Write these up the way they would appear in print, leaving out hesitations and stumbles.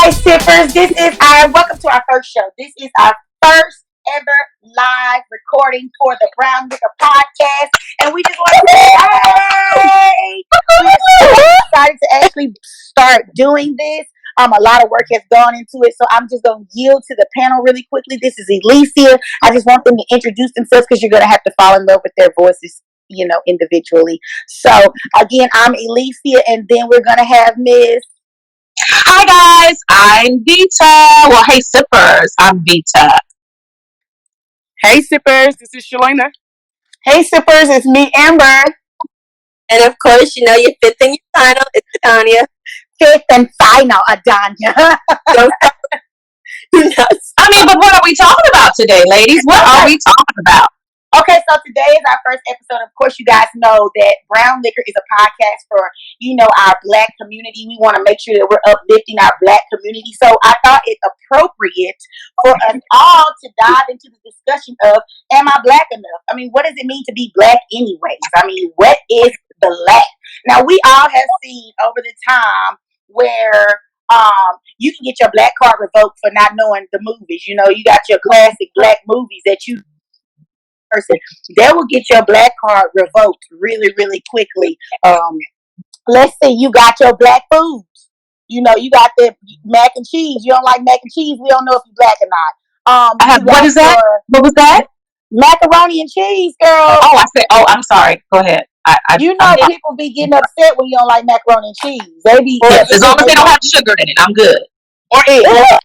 Hi, sippers. Welcome to our first show. This is our first ever live recording for the Brown Liquor Podcast. And we just want to say, hey! We're so excited to actually start doing this. A lot of work has gone into it, so I'm just going to yield to the panel really quickly. This is Elysia. I just want them to introduce themselves because you're going to have to fall in love with their voices, individually. So, again, I'm Elysia, and then we're going to have Miss. Hi guys, I'm Vita. Well, hey sippers, I'm Vita. Hey sippers, this is Shalana. Hey sippers, it's me, Amber. And of course, your fifth and your final, it's Adania. Fifth and final, Adania. But what are we talking about today, ladies? What are we talking about? Okay, so today is our first episode. Of course, you guys know that Brown Liquor is a podcast for, our Black community. We want to make sure that we're uplifting our Black community. So I thought it appropriate for us all to dive into the discussion of, am I Black enough? What does it mean to be Black anyways? What is Black? Now, we all have seen over the time where you can get your Black card revoked for not knowing the movies. You got your classic Black movies that you person that will get your Black card revoked really, really quickly. Let's say you got your Black foods. You got the mac and cheese. You don't like mac and cheese. We don't know if you're Black or not. What is that? What was that? Macaroni and cheese, girl. Oh, I'm sorry. Go ahead. People be getting upset when you don't like macaroni and cheese. They be as long as they don't have sugar in it, I'm good. Or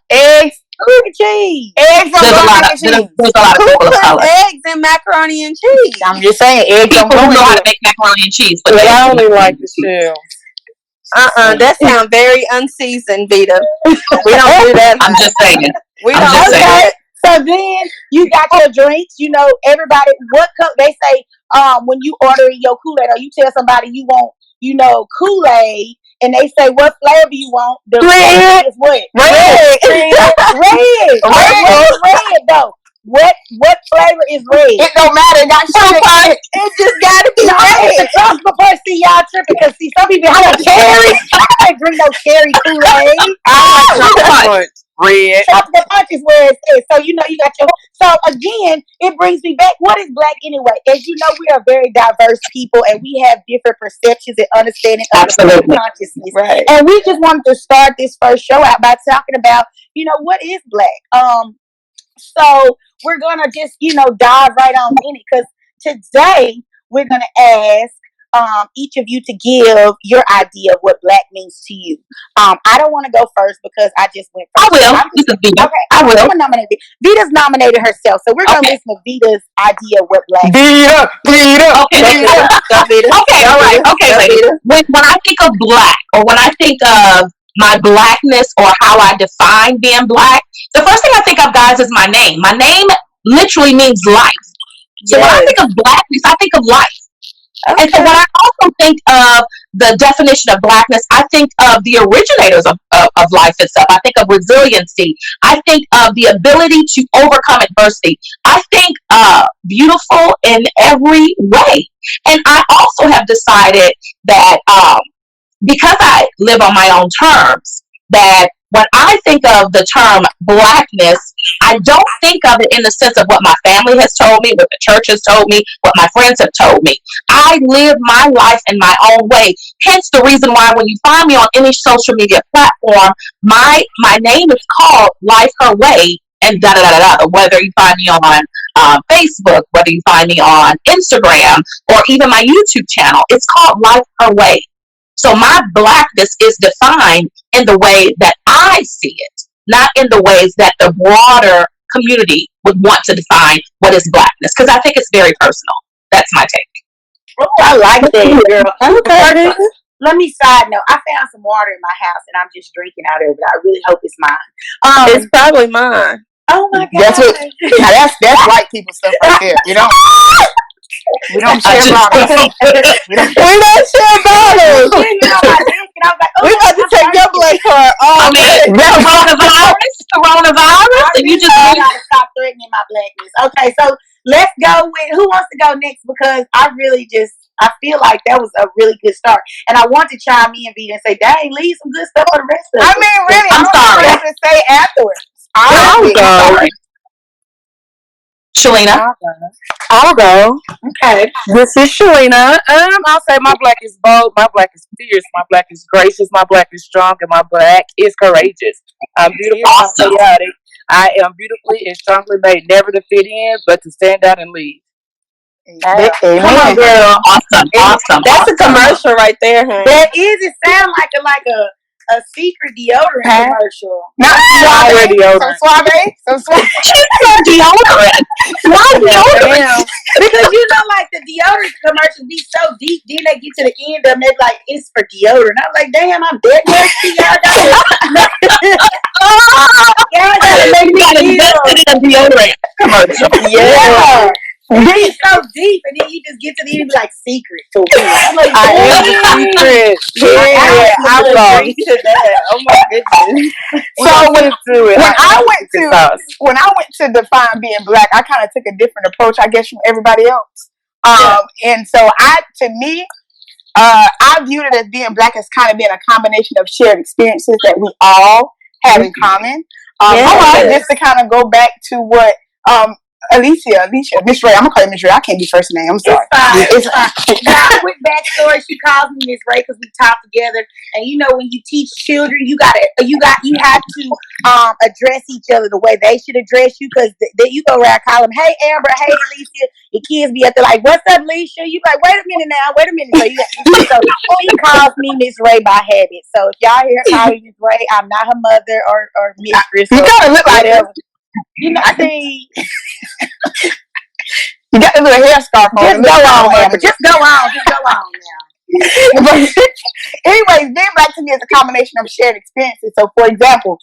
eggs. Mac and cheese. Eggs on mac and cheese. There's a lot of people of color. Eggs and macaroni and cheese. I'm just saying, eggs people who know how to make macaroni and cheese, but they only like the shell. That sounds very unseasoned, Vita. We don't do that. I'm just saying. We don't do that. So then you got your drinks. Everybody. What they say? When you order your Kool-Aid, or you tell somebody you want, Kool-Aid. And they say, what flavor you want? The red is what? Red. Red, though. What flavor is red? It don't matter. Not sugar. It just gotta be red. Before y'all tripping, because some people have cherry. I can't drink no cherry Kool-Aid. Chocolate red. Chocolate punch is where it is. So you got your. So again, it brings me back. What is Black anyway? As you know, we are very diverse people, and we have different perceptions and understanding of the consciousness. Right. And we just wanted to start this first show out by talking about, what is Black. So we're gonna just, dive right on in it, because today we're gonna ask each of you to give your idea of what Black means to you. I don't want to go first because I just went first. I will. I will. I'm nominated. Vita's nominated herself, so we're gonna listen to Vita's idea of what Black. Vita. Okay, all right. Okay, ladies. When I think of Black, or when I think of my Blackness, or how I define being Black, the first thing I think of, guys, is my name. My name literally means life. So when I think of Blackness, I think of life. Okay. And so when I also think of the definition of Blackness, I think of the originators of life itself. I think of resiliency. I think of the ability to overcome adversity. I think beautiful in every way. And I also have decided that because I live on my own terms, that when I think of the term Blackness, I don't think of it in the sense of what my family has told me, what the church has told me, what my friends have told me. I live my life in my own way. Hence the reason why when you find me on any social media platform, my name is called Life Her Way, and da-da-da-da-da. Whether you find me on Facebook, whether you find me on Instagram, or even my YouTube channel, it's called Life Her Way. So my Blackness is defined in the way that I see it, not in the ways that the broader community would want to define what is Blackness, because I think it's very personal. That's my take. Oh, I like that, girl. Okay. Let me side note. I found some water in my house, and I'm just drinking out of it, but I really hope it's mine. It's probably mine. Oh, my God. That's white people stuff right there. We don't share bottles. We don't share bottles. We about to take your Black card. Coronavirus. And you just gotta stop threatening my Blackness. Okay, so let's go with who wants to go next, because I really just I feel like that was a really good start. And I want to chime in, Vita, and say, dang, leave some good stuff for the rest of us. I mean, really, I'm I don't sorry. know what to say afterwards. I'll go. Shalina. I'll go. Okay. This is Shalina. I'll say my black is bold, my black is fierce, my black is gracious, my black is strong, and my black is courageous. I'm beautiful, Awesome. I'm chaotic. I am beautifully and strongly made, never to fit in, but to stand out and lead. Come on, girl. Awesome. That's a commercial right there, huh? That is. It sounds like a secret deodorant commercial. Not Suave. Some suave. Deodorant. Why deodorant? Because you know, like the deodorant commercials be so deep, then they get to the end of them, they're like, it's for deodorant. I'm like, damn, I'm dead thirsty. Y'all gotta make me invested in a deodorant commercial. Yeah. It's so deep, and then you just get to the end and be like, secret to win. I'm like, I am the secret. Yeah, I would agree to that. Oh my goodness. So when I when went to define being black, I kind of took a different approach, I guess, from everybody else. And so to me, I viewed it as being black as kind of being a combination of shared experiences that we all have in common. Just to kind of go back to what Alicia, Miss Ray. I'm gonna call you Miss Ray. I can't be first name. I'm sorry. It's fine. Now, quick backstory. She calls me Miss Ray because we talk together. And you know, when you teach children, you have to address each other the way they should address you. Because then you go around calling them, hey Amber, hey Alicia. Your kids be up there like, what's up, Alicia? You like, wait a minute now, wait a minute. So she calls me Miss Ray by habit. So if y'all hear her calling me Miss Ray, I'm not her mother or mistress. You gotta look like her. You know, I think you got the little hair scarf on. Just go on now. But anyways, being black to me is a combination of shared experiences. So, for example,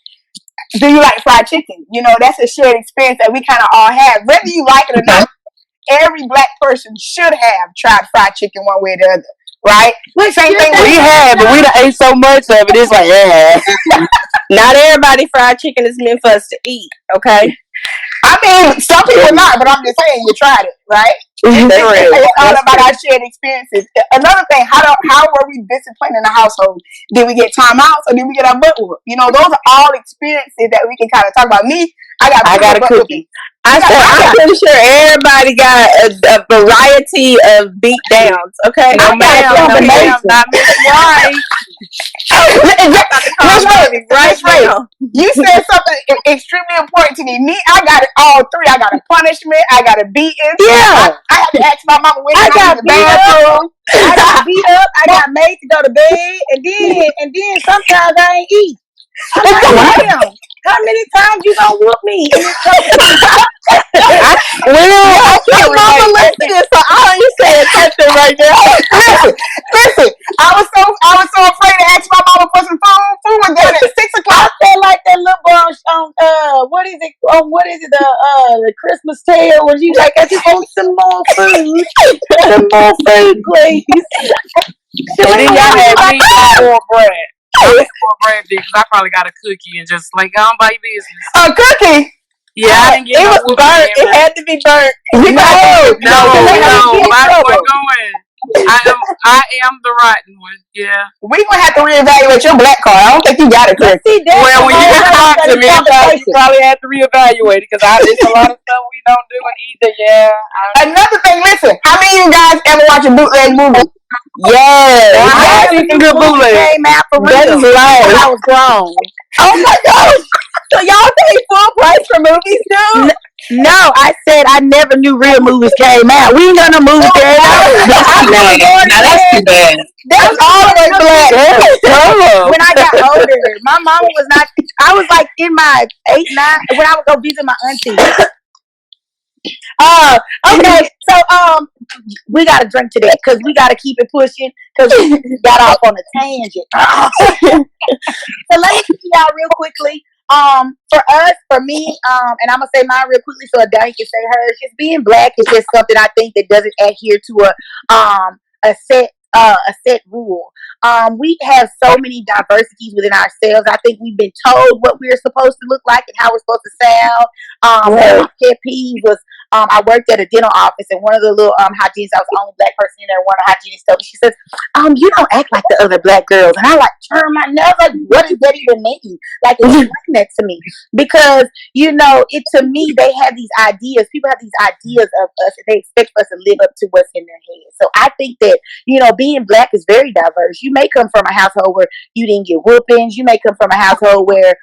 do you like fried chicken? You know, that's a shared experience that we kind of all have. Whether you like it or not, every black person should have tried fried chicken one way or the other, right? Same thing we have, but we done ate so much of it. It's like, yeah. Not everybody fried chicken is meant for us to eat, okay? I mean, some people not, but I'm just saying you tried it, right? It's all about our shared experiences. Another thing, how were we disciplined in the household? Did we get timeouts or did we get our butt whooped? You know, those are all experiences that we can kind of talk about. Me, I got a cookie. I'm pretty sure everybody got a variety of beat downs, okay? No, ma'am, not Miss White. Miss Ray, you said something extremely important to me. I got it all three. I got a punishment. I got a beating. Yeah. I had to ask my mama when I got the bathroom. I got beat up. I got made to go to bed, and then sometimes I ain't eat. I'm like, damn, how many times you gonna whoop me? I can't mama listening, so I don't even say something right now. Listen. I was so afraid to ask my mama for some food. Food was there at 6 o'clock. I felt like that little boy on what is it? The Christmas tale when you like, I just want some more food. Some more food, please. And then y'all had me for bread. For bread because I probably got a cookie and just like go on by your business. A cookie? Yeah, I didn't get it was burnt. It had to be burnt. No. My boy going. I am the rotten one. Yeah. We gonna have to reevaluate your black card. I don't think you got it, Chris. Well, when you talk to me, you probably have to reevaluate it because there's a lot of stuff we don't do and either. Yeah. Another thing, listen. How many of you guys ever watch a bootleg movie? Yes. I seen some good bootleg. Came out for real. That is life. I was grown. Oh my gosh! So y'all pay full price for movies too? No, I said I never knew real movies came out. We ain't got no movies came out. Now that's too bad. That's always black. When I got older, my mama was not. I was like in my 8, 9 when I would go visit my auntie. Okay, so we gotta drink to that because we gotta keep it pushing because we got off on a tangent. So let me see y'all real quickly. For me, and I'm gonna say mine real quickly so Adani can say hers. Just being black is just something I think that doesn't adhere to a set rule. We have so many diversities within ourselves. I think we've been told what we're supposed to look like and how we're supposed to sound. One of my pet peeves was I worked at a dental office, and one of the little hygienists, I was the only black person in there. One of the hygienists told me, she says, you don't act like the other black girls. And I like turn my nose, like, what does that even mean? Like, explain that to me. Because, it to me, they have these ideas. People have these ideas of us, and they expect us to live up to what's in their heads. So I think that, being black is very diverse. You may come from a household where you didn't get whoopings. You may come from a household where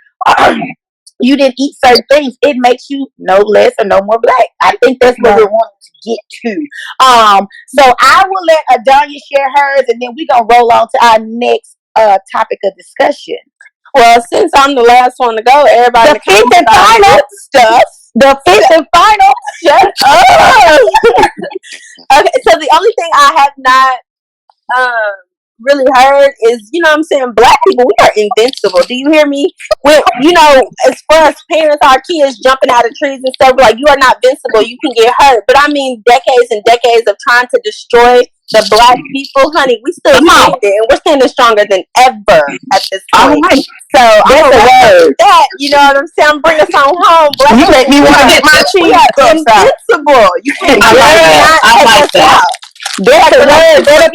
you didn't eat certain things. It makes you no less or no more black. I think that's what we're wanting to get to. So I will let Adonia share hers, and then we're going to roll on to our next topic of discussion. Well, since I'm the last one to go, everybody. The fifth and final stuff. The fifth and final. Shut up. Okay, so the only thing I have not really heard is, what I'm saying, black people, we are invincible. Do you hear me? When, as far as parents, our kids jumping out of trees and stuff, like, you are not invincible. You can get hurt. But I mean, decades and decades of trying to destroy the black people, honey, we still standing, and we're standing stronger than ever at this point. Right. So I'm that, you know what I'm saying? Bring us on home. Black you make me want to get my cheese. Invincible. You can't I like that. They're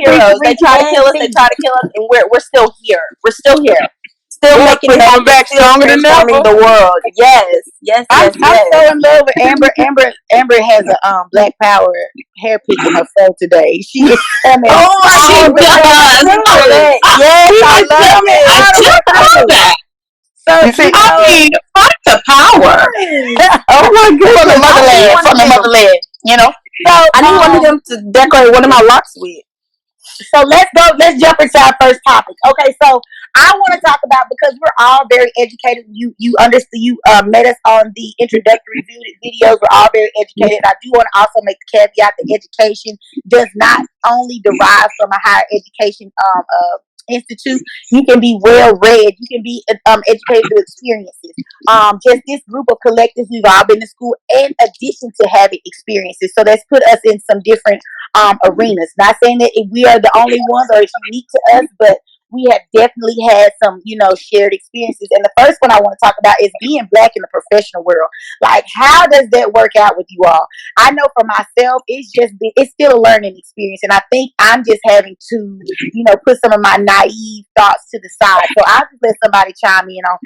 heroes. They try to kill us. They try to kill us, and we're still here. We're still here. Still making it back stronger than ever. The world. Yes. I'm so in love with Amber. Amber has a Black Power hair pick in her phone today. She is coming. Oh my God! Yes, I love it. I love that. So fight the power. Oh my God! From the motherland. So I need one of them to decorate one of my locks with. So let's jump into our first topic. Okay, so I want to talk about, because we're all very educated. You understood. You met us on the introductory videos. We're all very educated. I do want to also make the caveat that education does not only derive from a higher education institute. You can be well read. You can be educated through experiences. Just this group of collectives, we've all been to school in addition to having experiences. So that's put us in some different arenas. Not saying that we are the only ones or it's unique to us, but we have definitely had some, shared experiences. And the first one I want to talk about is being black in the professional world. Like, how does that work out with you all? I know for myself, it's still a learning experience. And I think I'm just having to, put some of my naive thoughts to the side. So I'll just let somebody chime in on,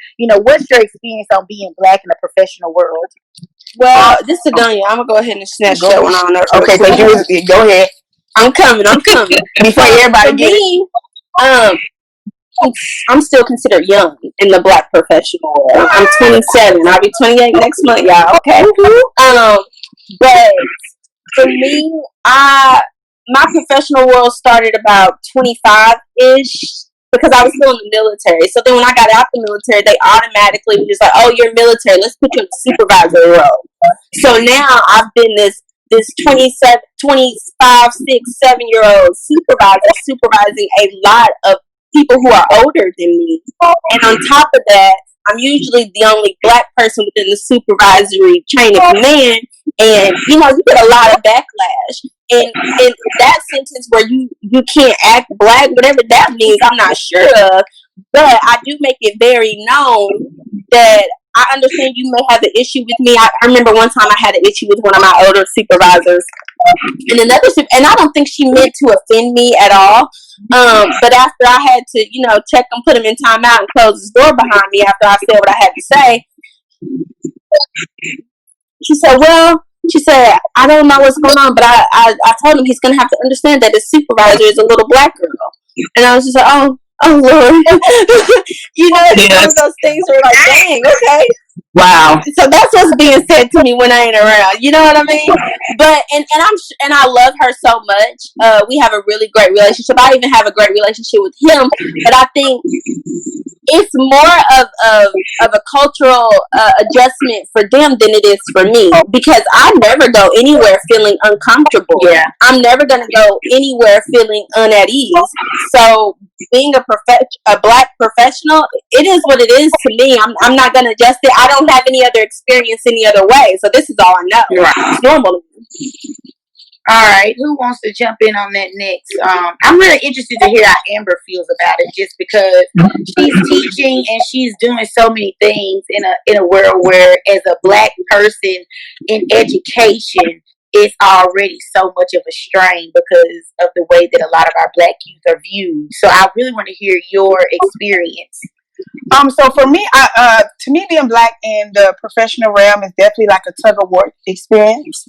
what's your experience on being black in the professional world? Well, this is Adonia. I'm going to go ahead and snatch that one on there. Okay, so go ahead. I'm coming. Before everybody for me, I'm still considered young in the black professional world. I'm 27. I'll be 28 next month, y'all. Okay. But for me, my professional world started about 25-ish because I was still in the military. So then when I got out the military, they automatically were just like, oh, you're military. Let's put you in the supervisory role. So now I've been this 25, 6, 7-year-old supervisor supervising a lot of people who are older than me. And on top of that, I'm usually the only black person within the supervisory chain of command. And, you get a lot of backlash. And in that sentence where you can't act black, whatever that means, I'm not sure of. But I do make it very known that I understand you may have an issue with me. I remember one time I had an issue with one of my older supervisors. And and I don't think she meant to offend me at all. But after I had to, check him, put him in timeout, and close his door behind me after I said what I had to say, she said, I don't know what's going on, but I told him he's going to have to understand that his supervisor is a little black girl. And I was just like, oh Lord. It's one of those things where like, dang, okay. Wow. So that's what's being said to me when I ain't around. You know what I mean? But and I love her so much. We have a really great relationship. I even have a great relationship with him. But I think it's more of a cultural adjustment for them than it is for me, because I never go anywhere feeling uncomfortable. Yeah. I'm never gonna go anywhere feeling at ease. So being a black professional, it is what it is to me. I'm not gonna adjust it. I don't have any other experience any other way, so this is all I know. Right. It's normal. All right, who wants to jump in on that next? I'm really interested to hear how Amber feels about it, just because she's teaching and she's doing so many things in a world where, as a Black person in education, it's already so much of a strain because of the way that a lot of our Black youth are viewed. So I really want to hear your experience. So for me, to me, being Black in the professional realm is definitely like a tug of war experience.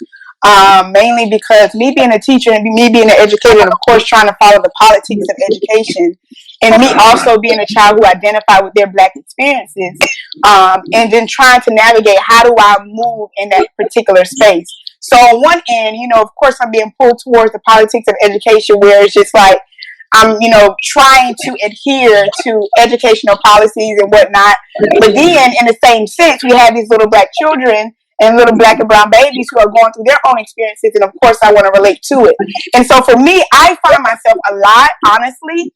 Mainly because me being a teacher and me being an educator, and of course trying to follow the politics of education, and me also being a child who identified with their Black experiences, and then trying to navigate how do I move in that particular space. So on one end, of course I'm being pulled towards the politics of education, where it's just like I'm, trying to adhere to educational policies and whatnot. But then, in the same sense, we have these little Black children and little Black and brown babies who are going through their own experiences, and of course, I want to relate to it. And so, for me, I find myself a lot, honestly,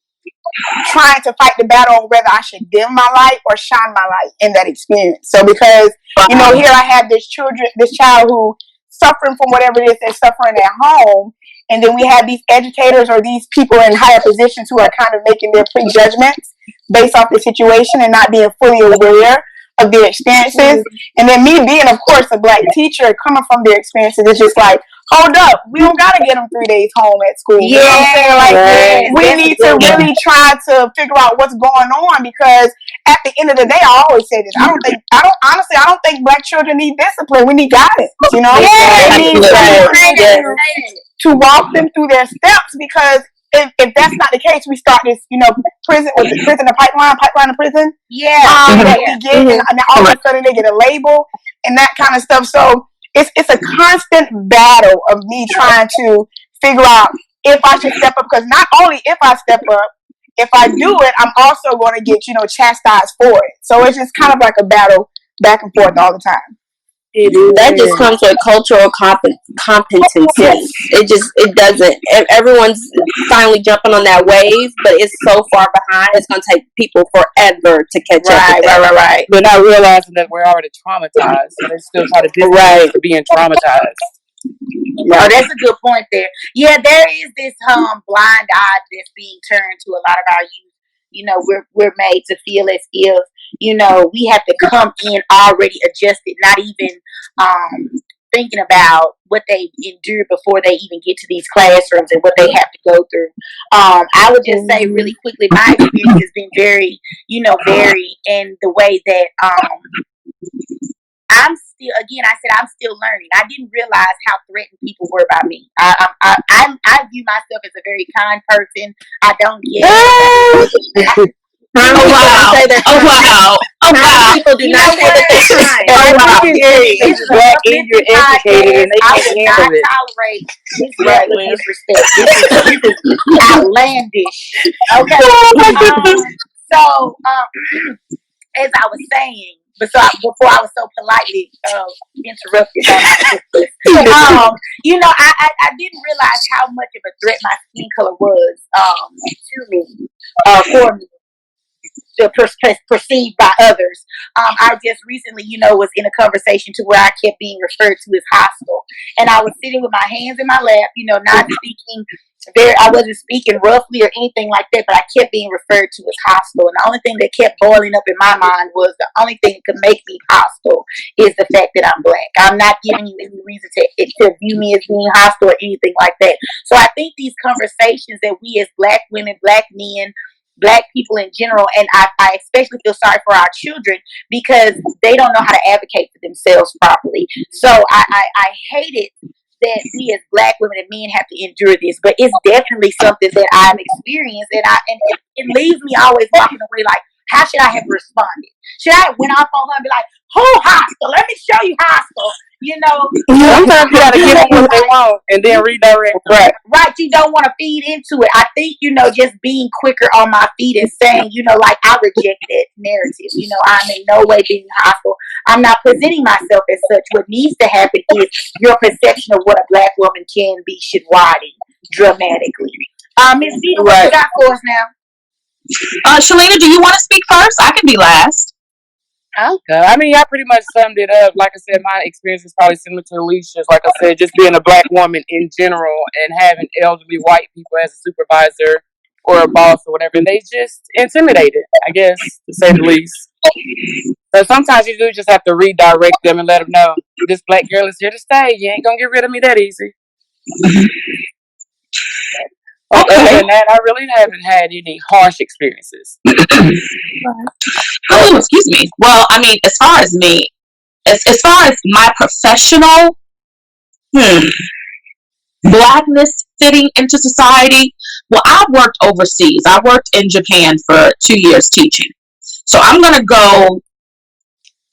trying to fight the battle on whether I should dim my light or shine my light in that experience. So, because here I have this child who suffering from whatever it is they're suffering at home. And then we have these educators or these people in higher positions who are kind of making their prejudgments based off the situation and not being fully aware of their experiences. And then me being, of course, a Black teacher coming from their experiences, it's just like, hold up, we don't gotta get them 3 days home at school. You know what I'm saying? Like, we need to really try to figure out what's going on, because at the end of the day, I always say this. I don't think Black children need discipline. We need guidance. They need to walk them through their steps, because if that's not the case, we start this, prison to pipeline to prison. That we get, and then all of a sudden they get a label and that kind of stuff. So it's a constant battle of me trying to figure out if I should step up, because not only if I step up, if I do it, I'm also going to get, chastised for it. So it's just kind of like a battle back and forth all the time. That just comes with cultural competency. It doesn't. Everyone's finally jumping on that wave, but it's so far behind. It's going to take people forever to catch up. Right. They're not realizing that we're already traumatized, so they still try to distance to being traumatized. No, that's a good point there. Yeah, there is this blind eye that's being turned to a lot of our youth. We're made to feel as if we have to come in already adjusted, not even thinking about what they endured before they even get to these classrooms and what they have to go through. I would just say really quickly, my experience has been very, varied in the way that I'm still learning. I didn't realize how threatened people were by me. I view myself as a very kind person. I don't get People do not say that they're kind. It's Black and you're educated, and they I can't will not handle it. tolerate this level of disrespect. This is outlandish. Okay. So, as I was saying, before I was so politely interrupted by my sister, I didn't realize how much of a threat my skin color was to me, for me, perceived by others. I just recently, was in a conversation to where I kept being referred to as hostile, and I was sitting with my hands in my lap, not speaking. I wasn't speaking roughly or anything like that, but I kept being referred to as hostile. And the only thing that kept boiling up in my mind was the only thing that could make me hostile is the fact that I'm Black. I'm not giving you any reason to view me as being hostile or anything like that. So I think these conversations that we as Black women, Black men, Black people in general, and I especially feel sorry for our children because they don't know how to advocate for themselves properly. So I hate it that we as Black women and men have to endure this, but it's definitely something that I've experienced, and it leaves me always walking away like, how should I have responded? Should I have went off on her and be like, who hostile? Let me show you hostile. Sometimes you gotta give them what they want and then redirect. Right. You don't want to feed into it. I think, just being quicker on my feet and saying, like, I reject that narrative. I'm in no way being hostile. I'm not presenting myself as such. What needs to happen is your perception of what a Black woman can be should widen dramatically. Ms. Vita, what you got for us now? Shalina, do you want to speak first? I can be last. Okay. I mean, y'all pretty much summed it up. Like I said, my experience is probably similar to Alicia's. Like I said, just being a black woman in general and having elderly white people as a supervisor or a boss or whatever, and they just intimidated, I guess, to say the least. So sometimes you do just have to redirect them and let them know this black girl is here to stay. You ain't gonna get rid of me that easy. Other than that, I really haven't had any harsh experiences. Oh, excuse me. Well, I mean, as far as me, as far as my professional blackness fitting into society, well, I've worked overseas. I worked in Japan for 2 years teaching. So I'm going to go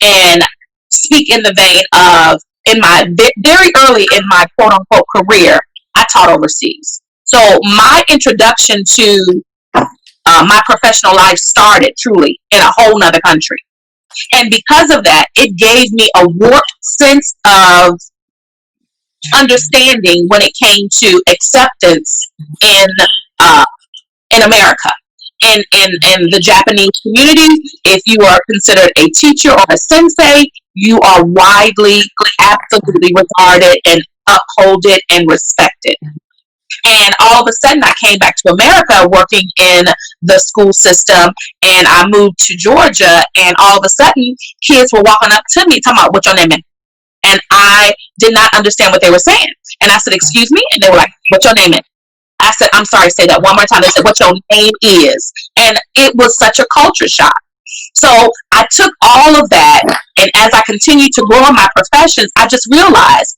and speak in the vein of, in my very early in my quote unquote career, I taught overseas. So my introduction to my professional life started truly in a whole nother country. And because of that, it gave me a warped sense of understanding when it came to acceptance in America. In the Japanese community, if you are considered a teacher or a sensei, you are widely, absolutely regarded and upholded and respected. And all of a sudden, I came back to America working in the school system, and I moved to Georgia, and all of a sudden, kids were walking up to me talking about, "What's your name?" And I did not understand what they were saying. And I said, "Excuse me?" And they were like, "What's your name?" I said, "I'm sorry, say that one more time." They said, "What your name is?" And it was such a culture shock. So I took all of that, and as I continued to grow in my professions, I just realized,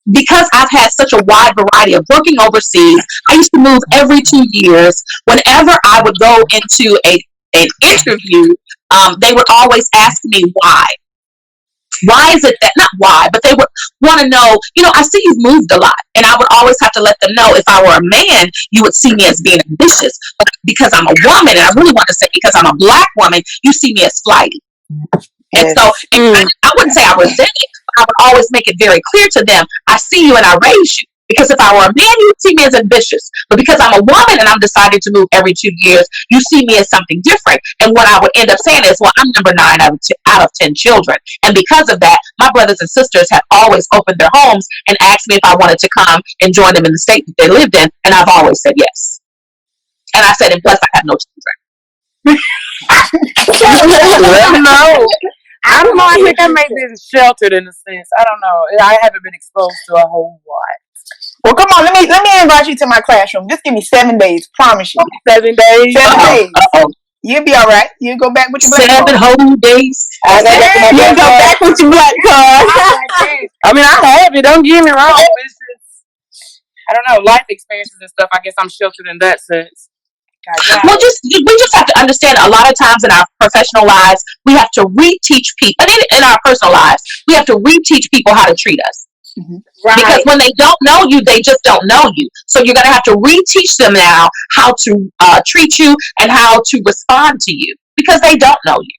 because I've had such a wide variety of working overseas, I used to move every 2 years. Whenever I would go into an interview, they would always ask me why. Why is it that, not why, but they would want to know, I see you've moved a lot. And I would always have to let them know, if I were a man, you would see me as being ambitious. But because I'm a woman, and I really want to say because I'm a black woman, you see me as flighty. And so I wouldn't say I resent it, but I would always make it very clear to them, I see you and I raise you. Because if I were a man, you would see me as ambitious. But because I'm a woman and I'm deciding to move every 2 years, you see me as something different. And what I would end up saying is, well, I'm number 9 out of 10 children. And because of that, my brothers and sisters have always opened their homes and asked me if I wanted to come and join them in the state that they lived in. And I've always said yes. And I said, and plus I have no children. No. I don't know. I think I may be sheltered in a sense. I don't know. I haven't been exposed to a whole lot. Well, come on. Let me invite you to my classroom. Just give me 7 days. Promise you. 7 days. 7 days. You'll be all right. You go back with your black 7 whole days. You go back with your black card. I mean, I have it. Don't get me wrong. It's just, I don't know, life experiences and stuff. I guess I'm sheltered in that sense. Well, we just have to understand, a lot of times in our professional lives, we have to reteach people, and in our personal lives, we have to reteach people how to treat us. Mm-hmm. Right. Because when they don't know you, they just don't know you. So you're going to have to reteach them now how to treat you and how to respond to you, because they don't know you.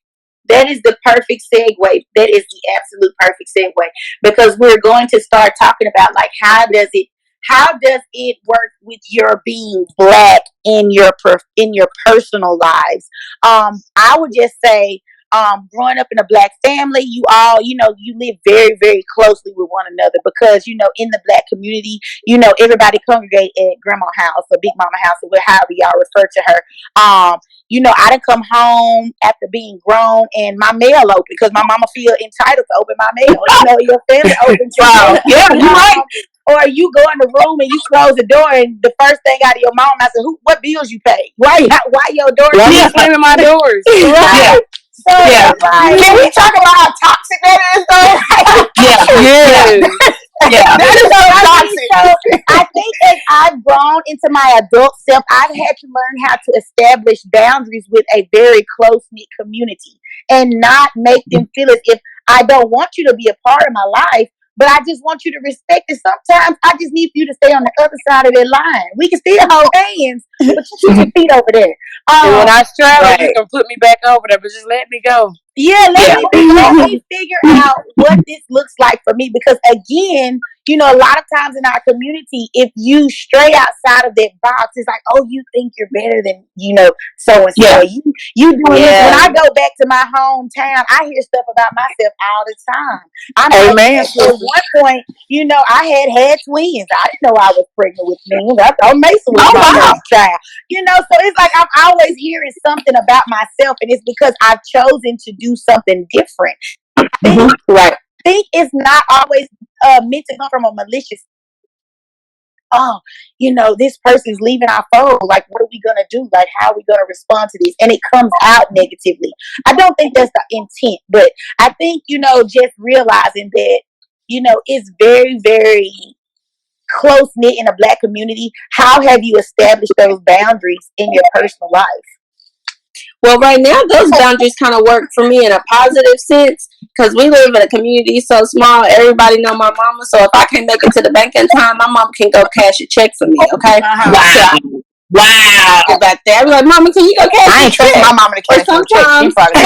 That is the perfect segue. That is the absolute perfect segue, because we're going to start talking about, like, how does it work with your being black in your personal lives? I would just say, growing up in a black family, you all, you live very, very closely with one another, because, in the black community, everybody congregate at grandma's house or big mama house or however y'all refer to her. I done come home after being grown and my mail open, because my mama feel entitled to open my mail. Your family opens your mail. Yeah, you're right. Or you go in the room and you close the door, and the first thing out of your mom, I said, "What bills you pay? Why your door?" I'm slamming my doors. Right? Yeah. So, Yeah. Can we talk about how toxic that is, though? Yeah. That is so toxic. So I think as I've grown into my adult self, I've had to learn how to establish boundaries with a very close-knit community and not make them feel as if I don't want you to be a part of my life, but I just want you to respect it. Sometimes I just need you to stay on the other side of that line. We can still hold hands, but you keep your feet over there. And when I straddle, you can put me back over there, but just let me go. Yeah, let me figure out what this looks like for me, because again, a lot of times in our community, if you stray outside of that box, it's like, oh, you think you're better than, so and so. Yeah. You doing this. When I go back to my hometown, I hear stuff about myself all the time. I'm like, at one point, I had twins. I didn't know I was pregnant with twins. I thought Mason was my first child. So it's like I'm always hearing something about myself, and it's because I've chosen to do something different. I think it's not always meant to come from a malicious. Oh, this person's leaving our fold. Like, what are we gonna do? Like, how are we gonna respond to this? And it comes out negatively. I don't think that's the intent, but I think just realizing that it's very, very close knit in a Black community. How have you established those boundaries in your personal life? Well, right now, those boundaries kind of work for me in a positive sense because we live in a community so small. Everybody know my mama, so if I can't make it to the bank in time, my mom can go cash a check for me. Okay? Wow. Back there, I'm like, Mama, can you go cash? I ain't trusting my mama to cash a check. She probably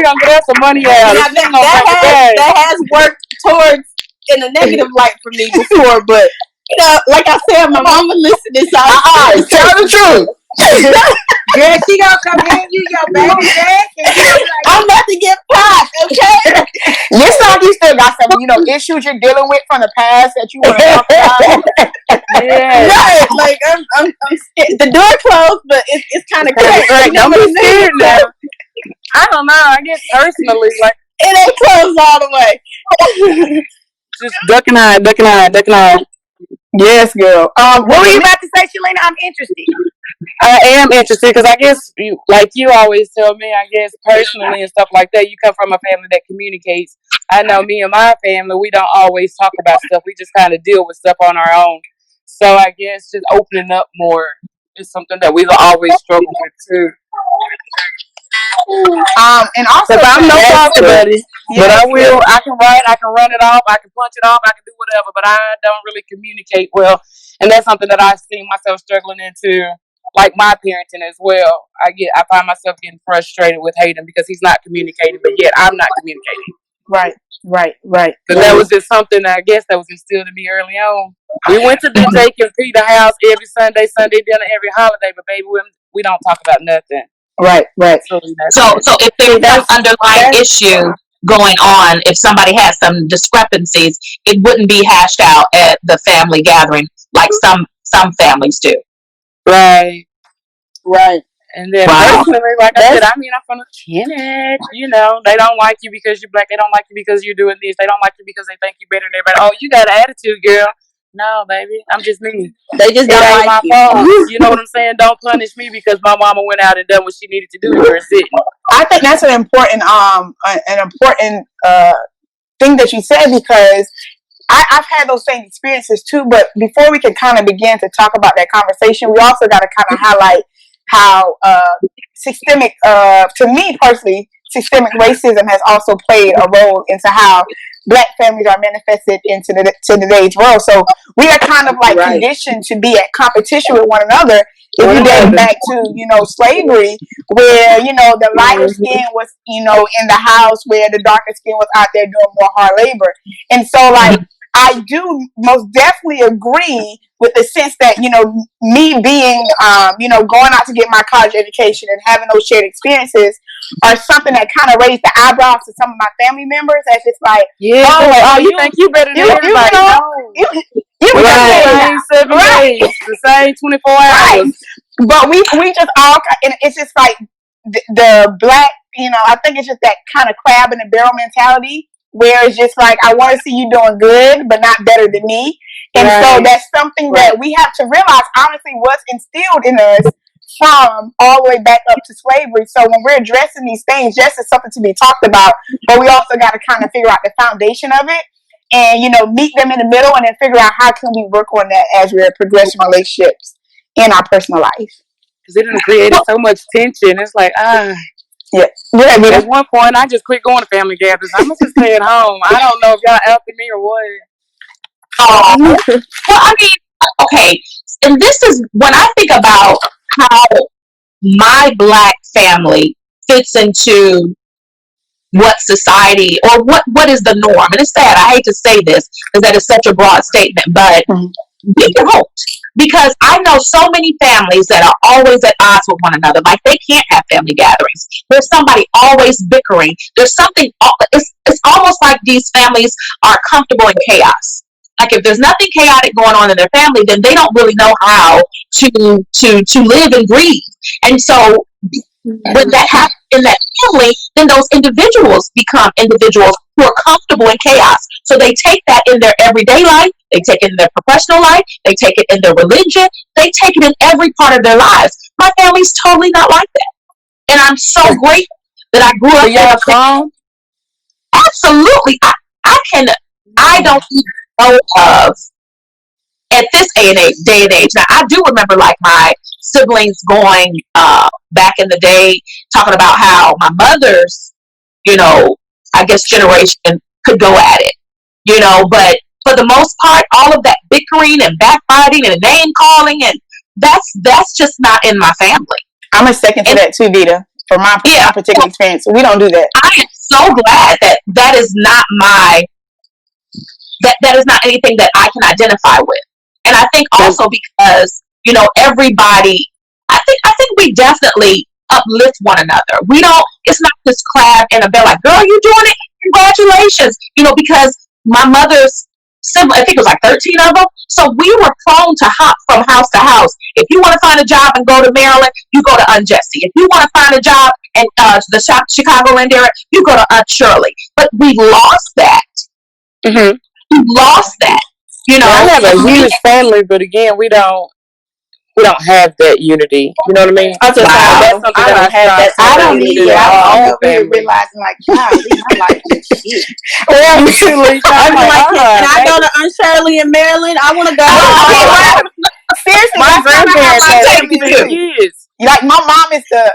gonna get us some money out. That has worked towards in a negative light for me before, but like I said, my mama listening. So tell the truth. Girl, she gonna come hand you your baby back, and I'm about to get popped, okay? Looks like you still got some, issues you're dealing with from the past that you want to talk about. Yeah, right. Like I'm scared. The door closed, but it's kind of crazy. Right, don't be scared now. I don't know. I guess personally, like it ain't closed all the way. Just ducking eye. Yes, girl. What were you about to say, Shalina? I'm interested. I am interested because I guess, you always tell me, I guess personally and stuff like that, you come from a family that communicates. I know me and my family, we don't always talk about stuff. We just kind of deal with stuff on our own. So I guess just opening up more is something that we've always struggled with too. And also, I'm no talker buddy, but I can write, I can run it off, I can punch it off, I can do whatever, but I don't really communicate well. And that's something that I see myself struggling into, like my parenting as well. I find myself getting frustrated with Hayden because he's not communicating, but yet I'm not communicating. Right. But that was just something that I guess that was instilled in me early on. We went to the Jake and Peter house every Sunday dinner, every holiday, but baby, we don't talk about nothing. Right. So if there's an underlying issue going on, if somebody has some discrepancies, it wouldn't be hashed out at the family gathering like some families do. Right. And then personally, like I said, I'm from the Kenneth. They don't like you because you're Black. They don't like you because you're doing this. They don't like you because they think you're better than everybody. Oh, you got an attitude, girl. No, baby, I'm just me. They just don't like my fault. You know what I'm saying? Don't punish me because my mama went out and done what she needed to do. You're sitting. I think that's an important thing that you said, because I've had those same experiences too. But before we can kind of begin to talk about that conversation, we also got to kind of highlight how systemic, to me personally, systemic racism has also played a role into how Black families are manifested into today's world. So we are kind of like conditioned to be at competition with one another. If you date back to, slavery, where, the lighter skin was, in the house, where the darker skin was out there doing more hard labor. And so, like, I do most definitely agree with the sense that, me being, going out to get my college education and having those shared experiences are something that kind of raised the eyebrows to some of my family members. As it's like, you think you better than everybody? The same 7 days, the same 24 hours. Right. But we just all, and it's just like the Black, I think it's just that kind of crab in the barrel mentality, where it's just like, I want to see you doing good, but not better than me. And so that's something that we have to realize, honestly, was instilled in us from all the way back up to slavery. So when we're addressing these things, yes, it's something to be talked about, but we also got to kind of figure out the foundation of it and, meet them in the middle and then figure out how can we work on that as we're progressing relationships in our personal life. Because it done created so much tension. It's like, Yeah. At one point, I just quit going to family gatherings. I'm just stay at home. I don't know if y'all helping me or what. Well, I mean, okay. And this is when I think about how my Black family fits into what society or what is the norm. And it's sad. I hate to say this because that is such a broad statement, but be your because I know so many families that are always at odds with one another. Like they can't have family gatherings. There's somebody always bickering. There's something. It's almost like these families are comfortable in chaos. Like if there's nothing chaotic going on in their family, then they don't really know how to live and grieve. And so when that happens in that family, then those individuals become individuals who are comfortable in chaos. So they take that in their everyday life, they take it in their professional life, they take it in their religion, they take it in every part of their lives. My family's totally not like that. And I'm so grateful that I grew up in a family. Absolutely. I don't even know of at this day and age. Now I do remember like my siblings going back in the day talking about how my mother's, I guess generation could go at it, but for the most part, all of that bickering and backbiting and name calling and that's just not in my family. I'm a second to that too, Vita. For my particular experience, we don't do that. I am so glad that is not that is not anything that I can identify with. And I think also because, everybody, I think we definitely uplift one another. It's not just clap and a bell like, girl, you doing it? Congratulations. Because my mother's sibling, I think it was like 13 of them. So we were prone to hop from house to house. If you want to find a job and go to Maryland, you go to Aunt Jessie. If you want to find a job in the Chicagoland area, you go to Aunt Shirley. But we lost that. Mm-hmm. We lost that. I have a huge family, but again, we don't have that unity. You know what I mean? That's something I don't have that. I don't either. I don't realizing like, God, my life is shit. Well, can I go to Aunt Shirley in Maryland? I want to go. Seriously, my grandparents had 16 kids. Like my mom is a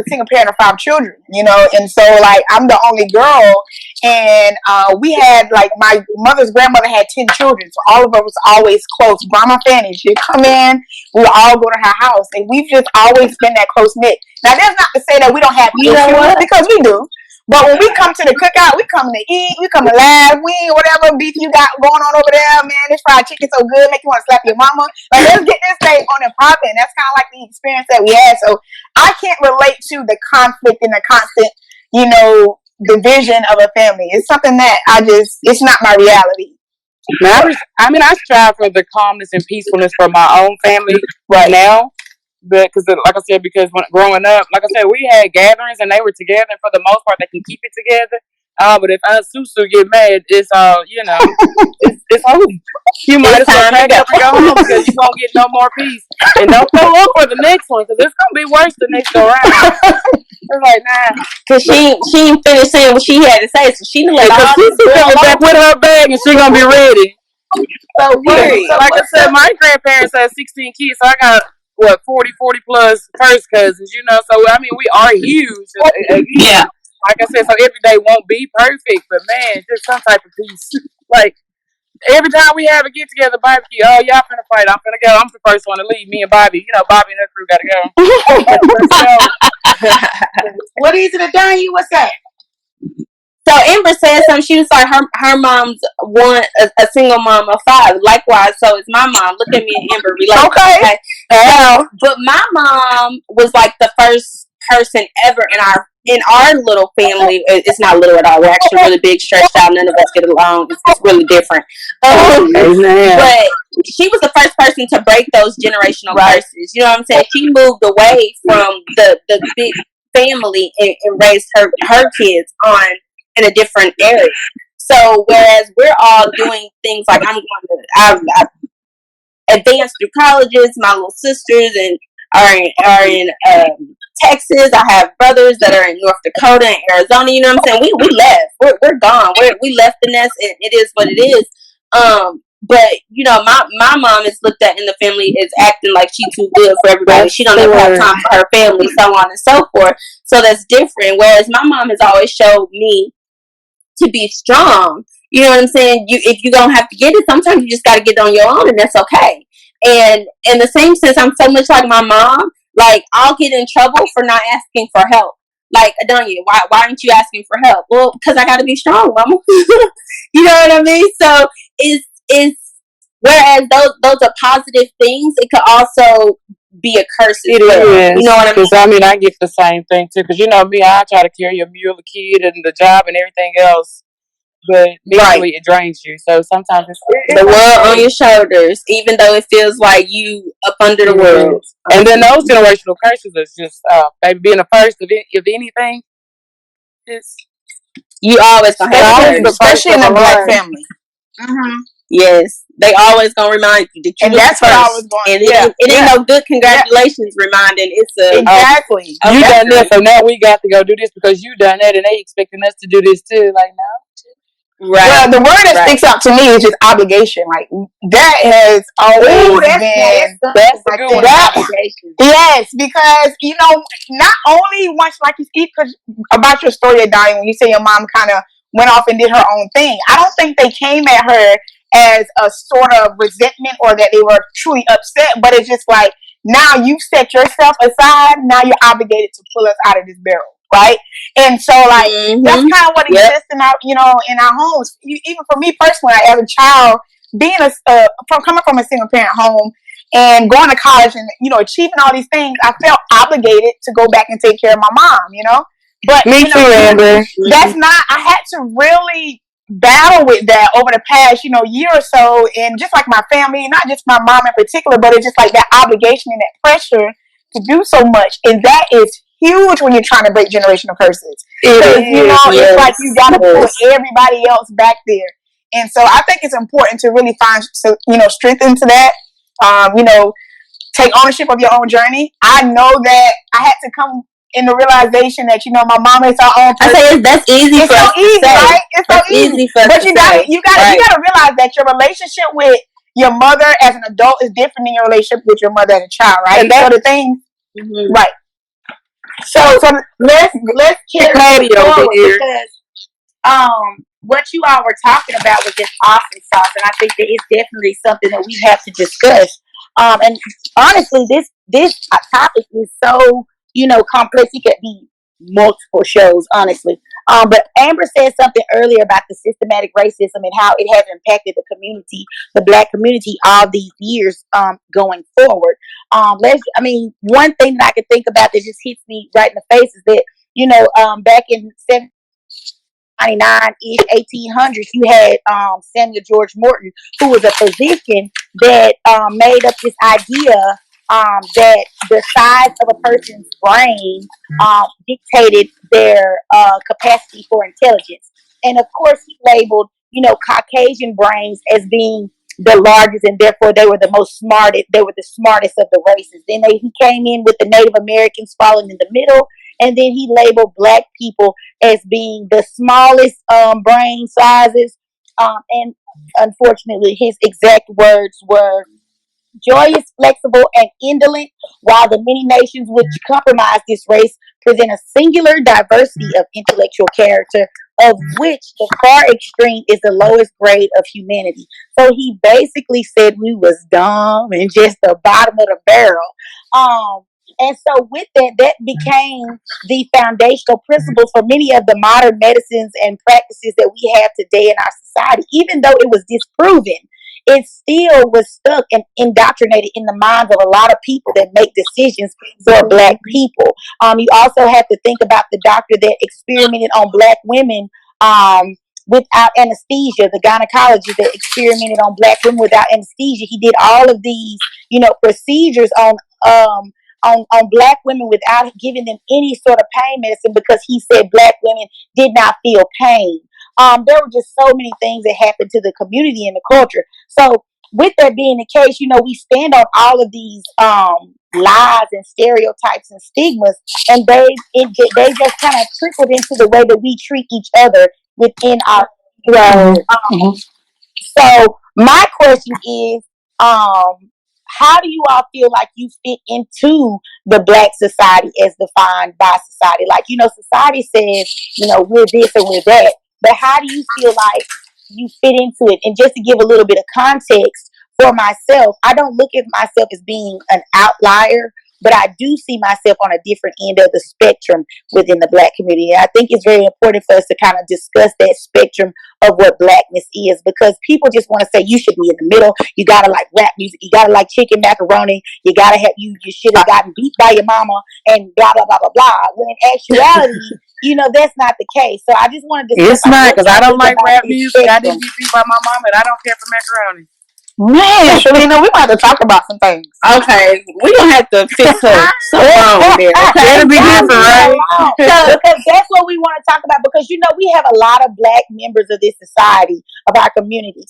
single parent of 5 children, and so like I'm the only girl, and we had like my mother's grandmother had 10 children, so all of us was always close. Grandma Fanny, she'd come in, we would all go to her house, and we've just always been that close knit. Now that's not to say that we don't have issues, because we do. But when we come to the cookout, we come to eat, we come to laugh, whatever beef you got going on over there, man, this fried chicken so good, make you want to slap your mama. Like, let's get this thing on and popping. That's kind of like the experience that we had. So I can't relate to the conflict and the constant, division of a family. It's something that it's not my reality. Now, I strive for the calmness and peacefulness for my own family right now. Because, like I said, when growing up, like I said, we had gatherings and they were together, and for the most part, they can keep it together. But if Aunt Susu get mad, it's it's over. You might as well pack up and go home because you won't get no more peace. And don't go look for the next one because it's gonna be worse the next go around. It's like, nah, because she ain't finished saying what she had to say, so she like, Susu coming back with her bag and she gonna be ready. So weird. So like I said, my grandparents had 16 kids, so I got 40 plus first cousins, so we are huge. Yeah. Like I said, so every day won't be perfect, but man, just some type of peace. Like every time we have a get together barbecue, y'all finna fight, I'm finna go. I'm the first one to leave. Me and Bobby, Bobby and her crew gotta go. What is it, Adanya? What's that? So Ember said something. She was like, her mom's a single mom of 5. Likewise, so is my mom. Look at me and Ember. Okay. But my mom was like the first person ever in our little family. It's not little at all. We're actually really big, stretched out. None of us get along. It's really different. But she was the first person to break those generational curses. You know what I'm saying? She moved away from the big family and raised her kids in a different area. So whereas we're all doing things like I've advanced through colleges, my little sisters are in Texas. I have brothers that are in North Dakota and Arizona. You know what I'm saying? We left. We're gone. We left the nest, and it is what it is. But my mom is looked at in the family as acting like she's too good for everybody. She don't ever have time for her family, so on and so forth. So that's different. Whereas my mom has always showed me to be strong. You know what I'm saying? If you don't have to get it, sometimes you just got to get it on your own, and that's okay. And in the same sense, I'm so much like my mom. Like, I'll get in trouble for not asking for help. like, Adonia, why aren't you asking for help? Well, because I got to be strong, mama. You know what I mean? So it's whereas those are positive things, it could also be a curse as well. Is. You know what I mean? Because, I mean, I get the same thing, too. Because, you know me, I try to carry a mule, a kid, and the job and everything else. But mentally, it drains you. So sometimes it's the world on your shoulders, even though it feels like you up under the world. And then those generational curses is just, baby, being the first of anything, you always gonna have it, especially in a black family. Mm-hmm. Yes, they always gonna remind you that you. And that's what I was going. And it ain't no good congratulations reminding. It's a exactly. You done this, so now we got to go do this because you done that, and they expecting us to do this too. Like, no. Right. Well, the word that sticks out to me is just obligation. Like that has always been that's a good one. Obligation. Yes, because you know, not only once like you speak about your story of dying when you say your mom kind of went off and did her own thing. I don't think they came at her as a sort of resentment or that they were truly upset, but it's just like now you've set yourself aside. Now you're obligated to pull us out of this barrel. Right, and so like that's kind of what exists in our, you know, in our homes. Even for me personally, as a child, being coming from a single parent home and going to college and you know achieving all these things, I felt obligated to go back and take care of my mom. You know, but me too, Amber. That's not. I had to really battle with that over the past year or so, and just like my family, not just my mom in particular, but it's just like that obligation and that pressure to do so much, and that is huge when you're trying to break generational curses. It's like you gotta put everybody else back there. And so I think it's important to really find, strength into that. Take ownership of your own journey. I know that I had to come in the realization that my mom is our own person. I say that's easy. It's so easy, right? It's so easy. But you gotta realize that your relationship with your mother as an adult is different than your relationship with your mother as a child, right? And so the things, right? So let's carry forward because what you all were talking about was just awesome sauce, and I think that it's definitely something that we have to discuss. And honestly, this topic is so complex. It could be multiple shows, honestly. But Amber said something earlier about the systematic racism and how it has impacted the community, the Black community, all these years going forward. One thing that I could think about that just hits me right in the face is that back in 1799-ish, 1800s, you had Samuel George Morton, who was a physician that made up this idea that the size of a person's brain dictated their capacity for intelligence. And of course, he labeled, Caucasian brains as being the largest, and therefore they were the most smartest. They were the smartest of the races. Then he came in with the Native Americans falling in the middle, and then he labeled Black people as being the smallest brain sizes. And unfortunately, his exact words were joyous, flexible, and indolent, while the many nations which compromise this race present a singular diversity of intellectual character, of which the far extreme is the lowest grade of humanity. So he basically said we was dumb and just the bottom of the barrel. And so with that became the foundational principle for many of the modern medicines and practices that we have today in our society. Even though it was disproven, it still was stuck and indoctrinated in the minds of a lot of people that make decisions for Black people. You also have to think about the doctor that experimented on Black women without anesthesia, the gynecologist that experimented on Black women without anesthesia. He did all of these, procedures on Black women without giving them any sort of pain medicine, because he said Black women did not feel pain. There were just so many things that happened to the community and the culture. So with that being the case, we stand on all of these lies and stereotypes and stigmas, and they just kind of trickled into the way that we treat each other within our So my question is, how do you all feel like you fit into the Black society as defined by society? Like, society says, we're this and we're that. But how do you feel like you fit into it? And just to give a little bit of context for myself, I don't look at myself as being an outlier but I do see myself on a different end of the spectrum within the Black community. And I think it's very important for us to kind of discuss that spectrum of what Blackness is, because people just want to say you should be in the middle. You gotta like rap music. You gotta like chicken macaroni. You gotta have you should have gotten beat by your mama and blah blah blah blah blah. When in actuality, that's not the case. So I just wanted to. It's not, because I don't like rap music. I didn't get beat by my mama, and I don't care for macaroni. Man, Shalina, we about to talk about some things. Okay, we gonna have to fix her so wrong there. Okay, It'll be different, right? Because that's what we want to talk about. Because we have a lot of Black members of this society, of our community,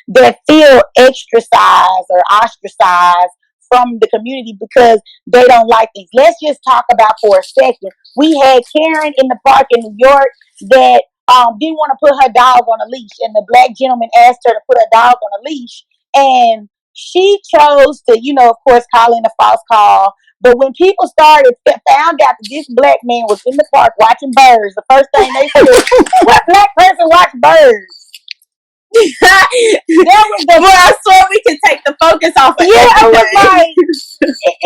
that feel extracized or ostracized from the community because they don't like things. Let's just talk about for a second. We had Karen in the park in New York that didn't want to put her dog on a leash, and the Black gentleman asked her to put her dog on a leash, and she chose to, of course, call in a false call. But when people found out that this Black man was in the park watching birds, the first thing they said, "What Black person watch birds?" I swear we can take the focus off of it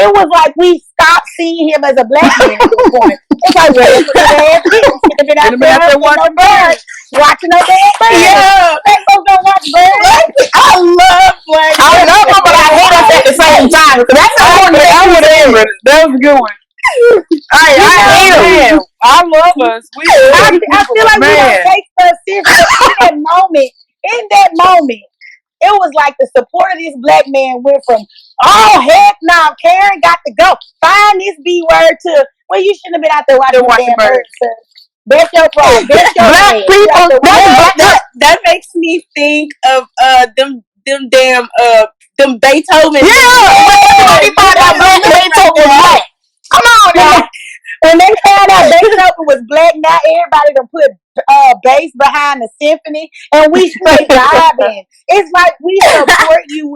was like we stopped seeing him as a Black man at this point. It's like, well, should have been out there watching birds, watching no damn birds. Yeah, Black folks don't watch birds. I love Black. I love them, but I hate us at the same time. That's That was a good one. I love us. I feel like we don't take stuff seriously. In that moment, it was like the support of this Black man went from, oh, heck no, Karen got to go. Find this B word to, well, you shouldn't have been out there watching birds. That's your problem. That's your Black people. That makes me think of them damn Beethoven. Everybody thought that Black Beethoven was Black. Come on, now. When they found out Beethoven was Black, now everybody gonna put bass behind the symphony, and we straight vibing. It's like we support you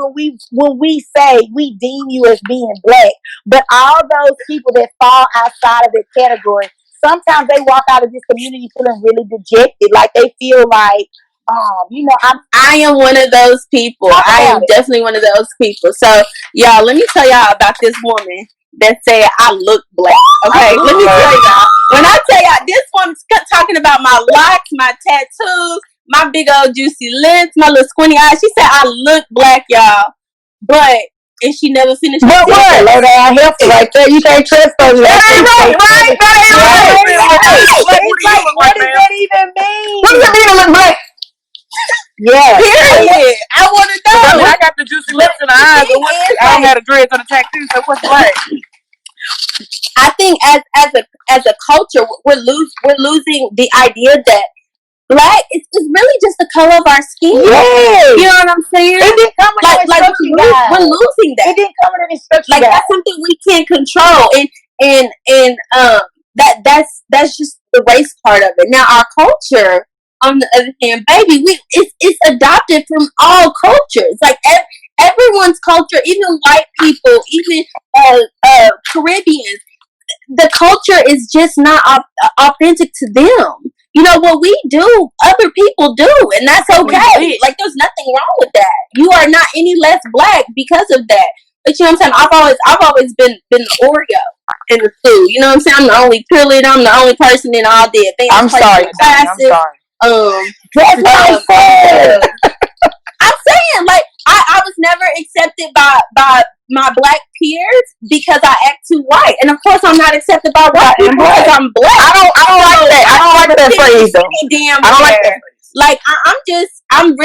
when we say we deem you as being Black, but all those people that fall outside of that category, sometimes they walk out of this community feeling really dejected, like they feel like, I am one of those people. I am definitely one of those people. So, y'all, let me tell y'all about this woman that said I look Black. Okay, let me tell y'all. When I tell y'all, this woman's talking about my locks, my tattoos, my big old juicy lips, my little squinty eyes. She said I look Black, y'all. And she never finished. But what? Low down heifer right there. You can't trust those. Right. What does that even mean? What does it mean to look Black? Yeah. Period. I want to know. I got the juicy lips and the eyes. I don't have the dreads on the tattoo. So what's Black? I think as a culture, we're losing the idea that Black is really just the color of our skin. Yeah. You know what I'm saying? It didn't come with we're losing that. It didn't come with an instruction. Like that's something we can't control, and that's just the race part of it. Now our culture, on the other hand, baby, it's adopted from all cultures. Like everyone's culture, even white people, even Caribbeans, the culture is just not authentic to them. You know what we do, other people do, and that's okay. Like there's nothing wrong with that. You are not any less Black because of that. But you know what I'm saying? I've always been the Oreo in the food. You know what I'm saying? I'm the only cheerleader. I'm the only person in all the advanced. I'm sorry. That's what I said. I'm saying, like, I was never accepted by my Black peers because I act too white, and of course I'm not accepted by white people because I'm Black. I don't like that. I don't like that phrase though. Damn, I don't like that. Like I'm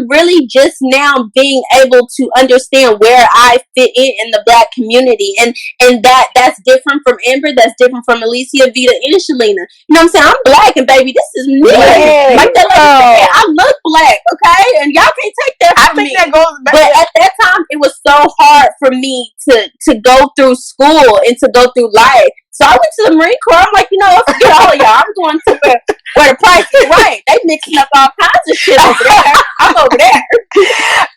really just now being able to understand where I fit in the Black community, and that's different from Amber, that's different from Alicia, Vita, and Shalina. You know what I'm saying? I'm Black, and baby, this is me. Yeah. Like that lady said, I look Black, okay? And y'all can't take that from me. I think that goes back. But at that time, it was so hard for me to go through school and to go through life. So I went to the Marine Corps. I'm like, forget all of y'all. I'm going to where the price is right. They mixing up all kinds of shit over there. I'm over there.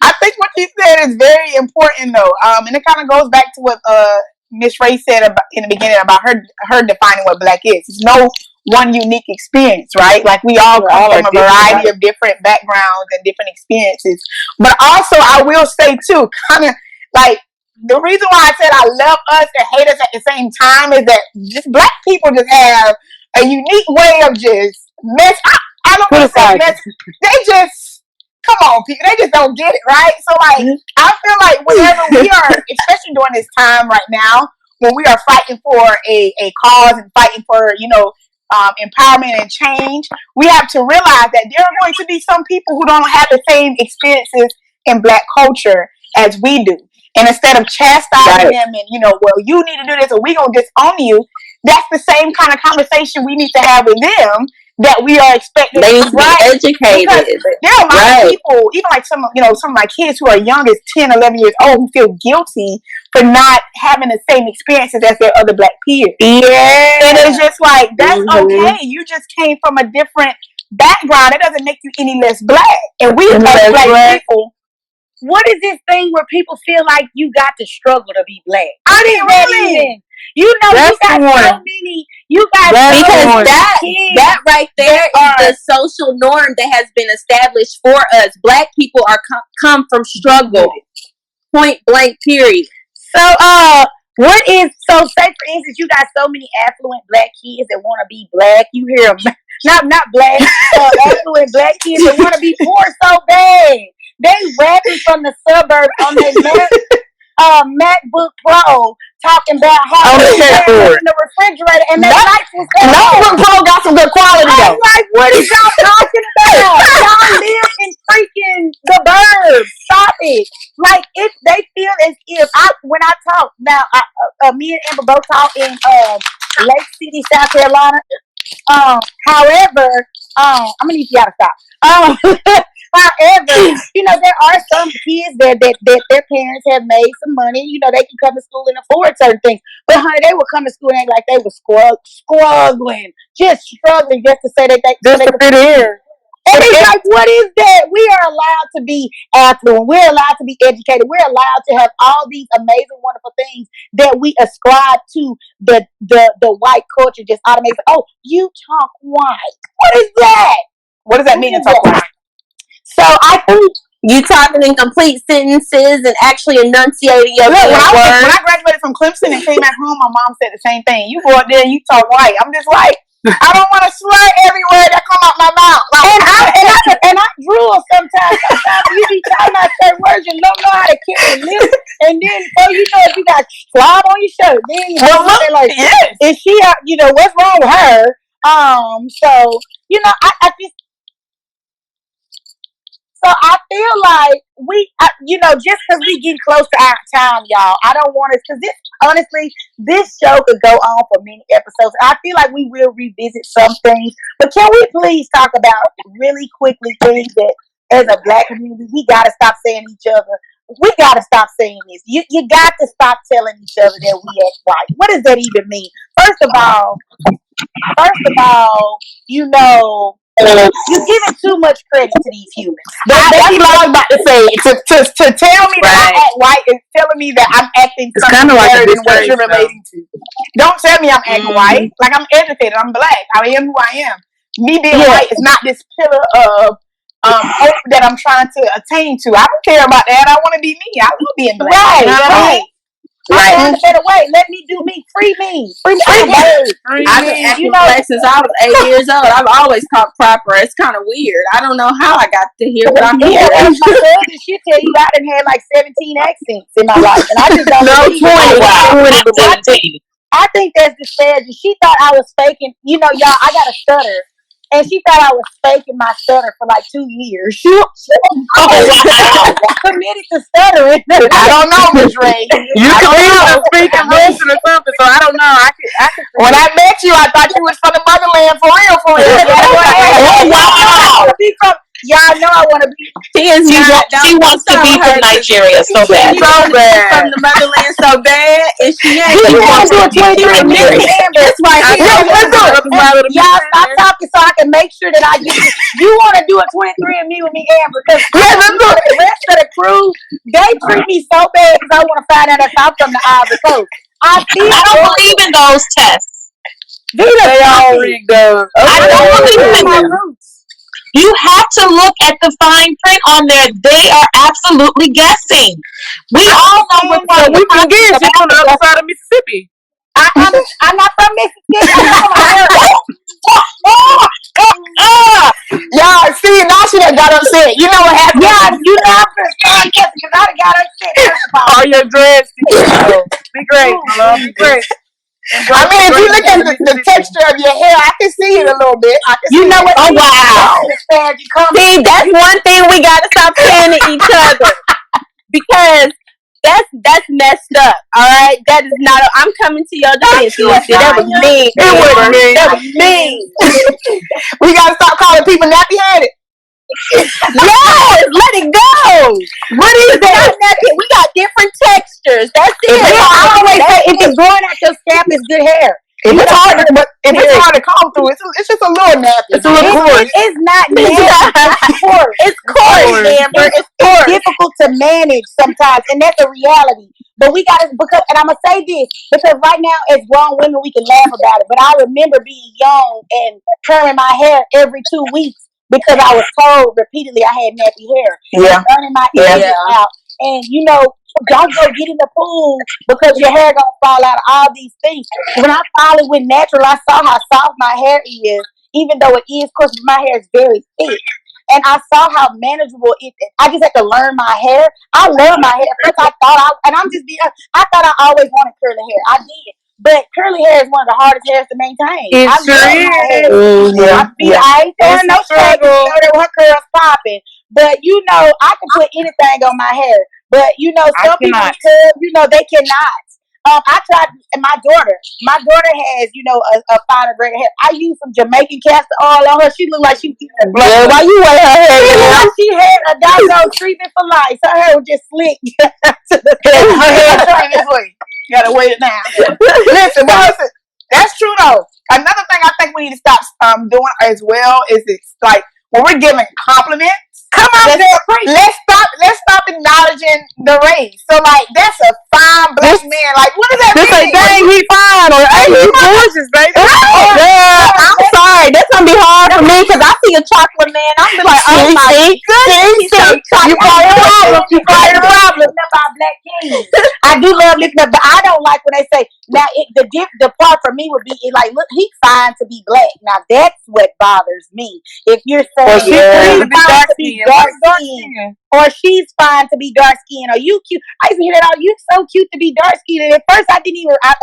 I think what you said is very important, though, and it kind of goes back to what Miss Ray said in the beginning about her defining what Black is. It's no one unique experience, right? Like we all come from a variety of different backgrounds and different experiences. But also, I will say too, kind of like the reason why I said I love us and hate us at the same time is that just black people just have a unique way of just mess. I don't want to say mess. They just come on, people. They just don't get it, right? So like, I feel like whenever we are, especially during this time right now, when we are fighting for a cause and fighting for empowerment and change, we have to realize that there are going to be some people who don't have the same experiences in black culture as we do. And instead of chastising them and, well, you need to do this or we going to disown you, that's the same kind of conversation we need to have with them that we are expected to be educated. Because there are a lot of people, even like some of my kids who are young as 10, 11 years old, who feel guilty for not having the same experiences as their other black peers. Yeah. And it's just like, that's okay. You just came from a different background. It doesn't make you any less black. And we as black people. What is this thing where people feel like you got to struggle to be black? I didn't really. You got so many. You got because that right there is the social norm that has been established for us. Black people are come from struggle. Point blank. Period. So, say for instance, you got so many affluent black kids that want to be black. You hear them, not black, affluent black kids that want to be poor so bad. They rapping from the suburb on their MacBook Pro, talking about how they in the refrigerator and their lights was MacBook Pro got some good quality though. I'm like, what is y'all talking about? Y'all live in freaking the burbs. Stop it. Like, if they feel as if when I talk now, me and Amber both talk in Lake City, South Carolina. However, I'm gonna need y'all to stop. However, there are some kids that their parents have made some money. They can come to school and afford certain things. But honey, they would come to school and act like they were struggling just to say that they could fit in. And it's like, what is that? We are allowed to be affluent. We're allowed to be educated. We're allowed to have all these amazing, wonderful things that we ascribe to the white culture just automatically. Oh, you talk white. What is that? What does that mean to talk white? So I think you talking in complete sentences and actually enunciating your words. When I graduated from Clemson and came back home, my mom said the same thing. You go out there and you talk white. I'm just like, I don't want to slur everywhere that come out my mouth. Like, and I drool sometimes. Sometimes you be talking about certain words and don't know how to keep your lips. And then if you got slob on your shirt, then is she out? What's wrong with her? So I feel like just because we getting close to our time, y'all, I don't want us, because this show could go on for many episodes. I feel like we will revisit some things, but can we please talk about really quickly things that as a black community, we got to stop saying each other. We got to stop saying this. You got to stop telling each other that we act white. What does that even mean? First of all, you're giving too much credit to these humans. That's what I was about to say. To tell me that I act white is telling me that I'm acting something better than what you're relating to. Don't tell me I'm acting white. Like, I'm educated. I'm black. I am who I am. Me being white is not this pillar of hope that I'm trying to attain to. I don't care about that. I want to be me. I love being black. Right. I found a better way. Let me do me. Free me. I've been acting black since I was 8 years old. I've always talked proper. It's kind of weird. I don't know how I got to here, but I'm here. My cousin, she'll tell you I done had like 17 accents in my life, and I just don't know. I think that's disparaging. She thought I was faking. Y'all, I got a stutter. And she thought I was faking my stutter for like 2 years. She committed to stuttering. I don't know, Ms. Ray. You clearly speaking Russian or something, so I don't know. I could when I met you, I thought you was from the motherland for real. Y'all know I want to be. She wants to be from Nigeria so bad. From the motherland so bad, and she ain't. She wants to be from Nigeria. That's right. Y'all stop talking so I can make sure that I get this. You want to do a 23andMe with me, Amber? Because the rest of the crew, they treat me so bad because I want to find out if I'm from the Ivory Coast. I don't believe in those tests. They all rigged up. I don't believe in them. You have to look at the fine print on there. They are absolutely guessing. We all know what So we can guess. You're on the other side of Mississippi. I'm not from Mississippi. I'm from America. Y'all, see, now she done got upset. You know what happened? Yeah, you know I'm from Southern Texas because I done got upset. First of all. Are your dreads? Be great, my love. Be great. I mean, if you look at the texture of your hair, I can see it a little bit. I can You see know it. what? Oh, wow. See, that's one thing we gotta stop saying to each other because that's messed up. All right, that is not. I'm coming to your defense. Lucy. That was mean. It was mean. That was mean. We gotta stop calling people nappy headed. Yes, let it go. What is that? We got different textures. That's it. I always say if it's growing out your scalp, it's good hair. If it's hard to comb through, it's just a little nappy. It's a little coarse. It's not nasty. It's coarse, Amber. It's coarse. Difficult to manage sometimes, and that's a reality. But we got to, because, and I'm gonna say this because right now, as grown women, we can laugh about it. But I remember being young and curling my hair every 2 weeks because I was told repeatedly I had nappy hair. Yeah. Burning my ears out, and don't go get in the pool because your hair gonna fall out. All these things. When I finally went natural, I saw how soft my hair is, even though it is, of course, my hair is very thick. And I saw how manageable it is. I just had to learn my hair. I love my hair. First, I thought I always wanted curly hair. I did. But curly hair is one of the hardest hairs to maintain. It I sure love my hair. is. I ain't throwing no shade. Her curls popping. But I can put anything on my hair. But some people curls, they cannot. I tried, and my daughter has, a finer gray hair. I used some Jamaican castor oil on her. She looked like she was eating blood. Yeah, why you wear her hair? She had a diagnosed treatment for life. So her hair was just slick. Her hair trying this way. You gotta wait it now. Listen, that's true though. Another thing I think we need to stop doing as well is it's like when we're giving compliments. Come on, let's stop acknowledging the race. So like that's a fine black man. Like what does that mean? This ain't dang he fine or ain't he gorgeous, baby. I'm sorry. That's gonna be hard for me because I see a chocolate man. I'm be like, oh my goodness, You probably the problem. About black kings. I do love listening, but I don't like when they say now. The part for me would be like, look, he's fine to be black. Now that's what bothers me. If you're saying he's fine to be dark skinned, or she's fine to be dark skinned, or you cute. I used to hear that all. You so cute to be dark skinned. And at first, I didn't even. I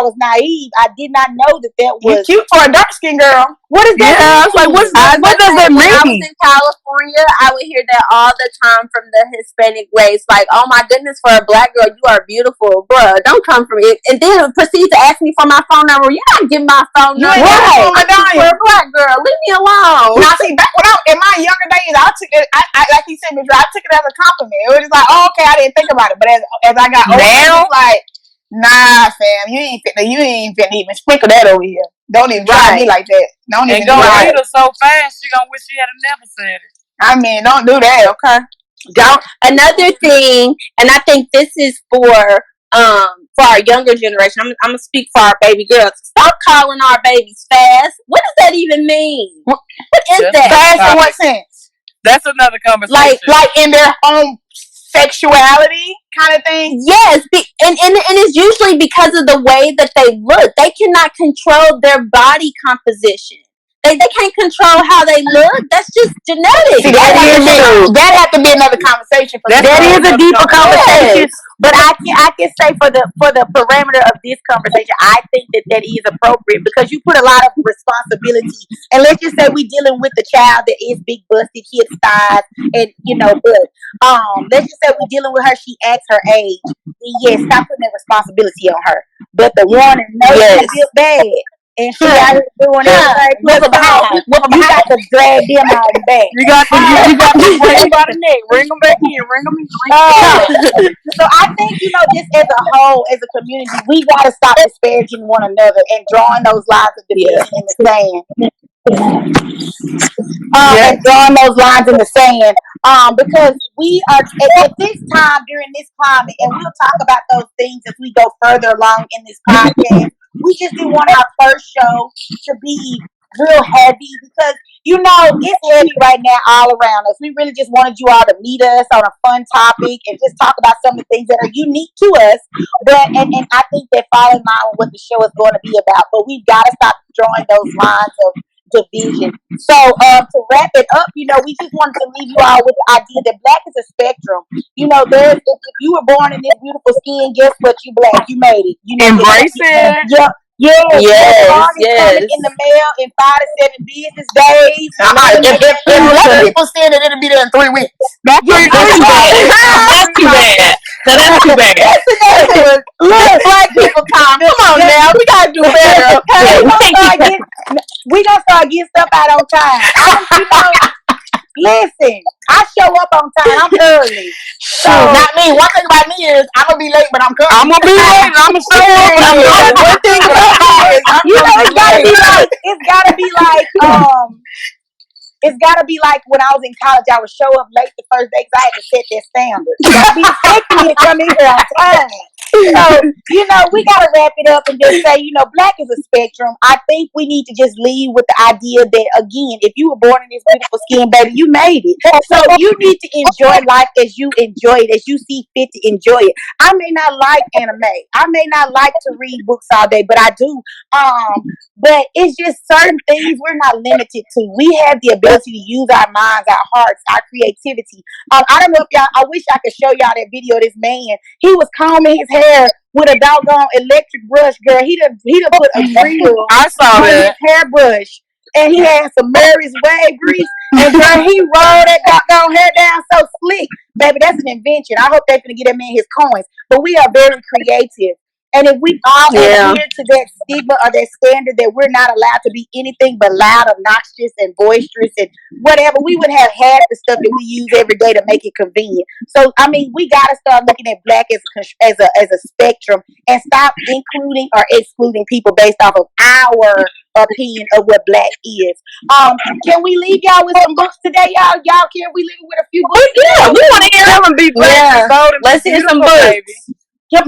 was naive. I did not know that was. You cute for a dark skinned girl. What is that? Yeah, I was like, what does that When I was mean? in California, I would hear that all the time from the Hispanic race. Like, oh my goodness, for a black girl, you are beautiful. Bruh, don't come from it. And then proceed to ask me for my phone number. You're not getting my phone number. Right. For a black girl. Leave me alone. Now, see, back when in my younger days, I took it, I like you said, I took it as a compliment. It was just like, oh, okay, I didn't think about it. But as I got older, it's like, nah, fam, you ain't finna even sprinkle that over here. Don't even try me like that. Don't even do read it. her so fast, she gonna wish she had never said it. I mean, don't do that, okay? Another thing, and I think this is for our younger generation. I'm gonna speak for our baby girls. Stop calling our babies fast. What does that even mean? What is that? Fast in what sense? That's another conversation. Like in their own sexuality kind of thing. Yes, and it's usually because of the way that they look. They cannot control their body composition. They can't control how they look. That's just genetic. See, that have to be another conversation. That is a deeper conversation. But I can say for the parameter of this conversation, I think that is appropriate because you put a lot of responsibility. And let's just say we dealing with a child that is big busted, hip thighs, and but let's just say we dealing with her. She acts her age. Then yes, stop putting that responsibility on her. But the one that knows she feel bad. And she out here doing everything. You got to drag them out the back. You got to bring them by the neck. Bring them back in. Bring them in. So I think, just as a whole, as a community, we got to stop disparaging one another and drawing those lines of division in the sand. And drawing those lines in the sand. Because we are, at this time, during this climate, and we'll talk about those things as we go further along in this podcast. We just didn't want our first show to be real heavy because it's heavy right now all around us. We really just wanted you all to meet us on a fun topic and just talk about some of the things that are unique to us. But and I think that fall in line with what the show is going to be about. But we've got to stop drawing those lines of division. So to wrap it up, we just wanted to leave you all with the idea that black is a spectrum. If you were born in this beautiful skin, guess what? You black. You made it. Embrace it. Yep. Yes. Coming in the mail in 5 to 7 business days. If black people saying it, it'll be there in 3 weeks. That's too bad. That's too bad. That's too bad. Look, black people time. Come on now, we gotta do better. Okay, we gonna start getting stuff out on time. Listen, I show up on time. I'm early. So not me. One thing about me is I'm gonna be late, but I'm coming. I'm gonna be late. I'm gonna show up. One thing about me is it's gotta be like when I was in college. I would show up late the first day because I had to set that standard. You gotta be expecting me to come in here on time. So, we gotta wrap it up and just say, black is a spectrum. I think we need to just leave with the idea that, again, if you were born in this beautiful skin, baby, you made it. So you need to enjoy life as you enjoy it, as you see fit to enjoy it. I may not like anime. I may not like to read books all day, but I do. But it's just certain things we're not limited to. We have the ability to use our minds, our hearts, our creativity. I don't know if I wish I could show y'all that video of this man. He was combing his hair with a doggone electric brush, girl. He done put a reel I saw on his that. hairbrush. And he had some Mary's wave grease. And girl, he rolled that doggone hair down so slick. Baby, that's an invention. I hope they're going to get that man his coins. But we are very creative. And if we all adhere to that stigma or that standard that we're not allowed to be anything but loud, obnoxious, and boisterous and whatever, we would have half the stuff that we use every day to make it convenient. So, we got to start looking at black as a spectrum and stop including or excluding people based off of our opinion of what black is. Can we leave y'all with some books today, y'all? Can we leave with a few books? Yeah, we want to hear Them be black. Let's hear some books.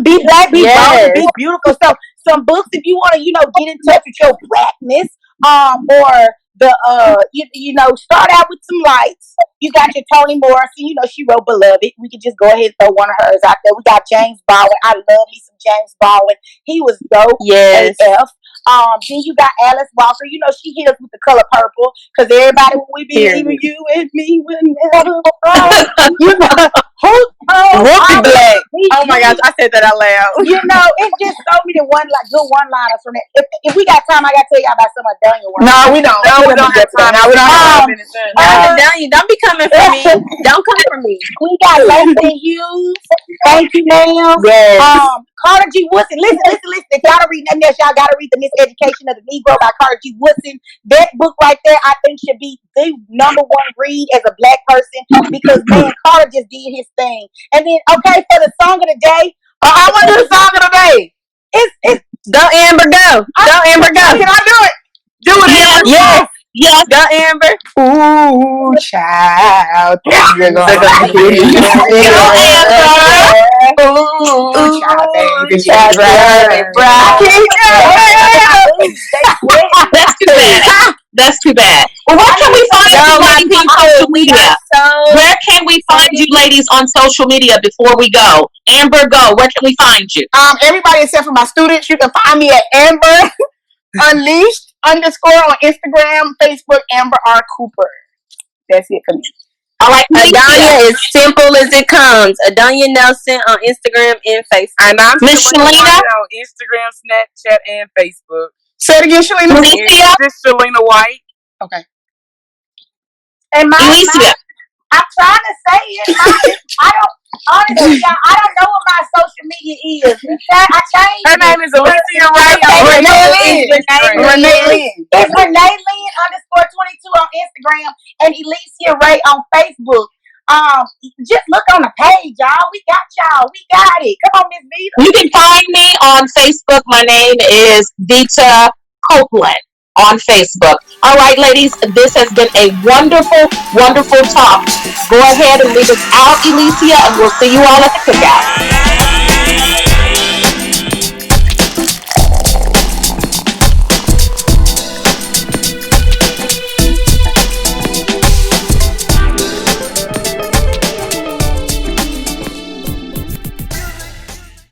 Be black, be bold, be beautiful. So some books if you want to, get in touch with your blackness, or the start out with some lights. You got your Toni Morrison, she wrote Beloved. We could just go ahead and throw one of hers out there. We got James Baldwin. I love me some James Baldwin. He was dope. Yes. AF. Then you got Alice Walker. She hit us with The Color Purple because everybody when we be leaving you and me will never Whoopi Black. Oh my gosh, I said that out loud. It's just so many good one-liners from that. If we got time, I gotta tell y'all about some of Daniel. No, we don't. No, we don't have time. No, we don't have time. Don't be coming for me. Don't come for me. We got Langston Hughes. Thank you, ma'am. Yes. Carter G. Woodson. Listen. If y'all don't read nothing else, y'all gotta read The Miseducation of the Negro by Carter G. Woodson. That book right there, I think, should be the number one read as a black person because man, Carter just did his thing. And then, okay, for the song of the day, I want to do the song of the day. It's Go Amber, go. Go Amber, go. Can I do it? Do it, Amber. Yes. Yes. Go Amber. Ooh, child. Go Amber. Ooh, child, baby. That's too bad. Well, where can we find you ladies on social media? Where can we find you ladies on social media before we go? Amber, go. Where can we find you? Everybody except for my students, you can find me at Amber Unleashed _ on Instagram, Facebook, Amber R. Cooper. That's it for me. All right, Adonia is simple as it comes. Adonia Nelson on Instagram and Facebook. And I'm Miss Shalina on Instagram, Snapchat, and Facebook. Say it again, Shalina. Alicia. This is Shalina White. Okay. And Alicia. I'm trying to say it. I don't know what my social media is. I changed. Her name is Alicia Ray. Renee Lynn. It's Renee Lynn _22 on Instagram and Alicia Ray on Facebook. Just look on the page, y'all. We got y'all. We got it. Come on, Miss Vita. You can find me on Facebook. My name is Vita Copeland on Facebook. All right, ladies, this has been a wonderful, wonderful talk. Go ahead and leave us out, Alicia, and we'll see you all at the cookout.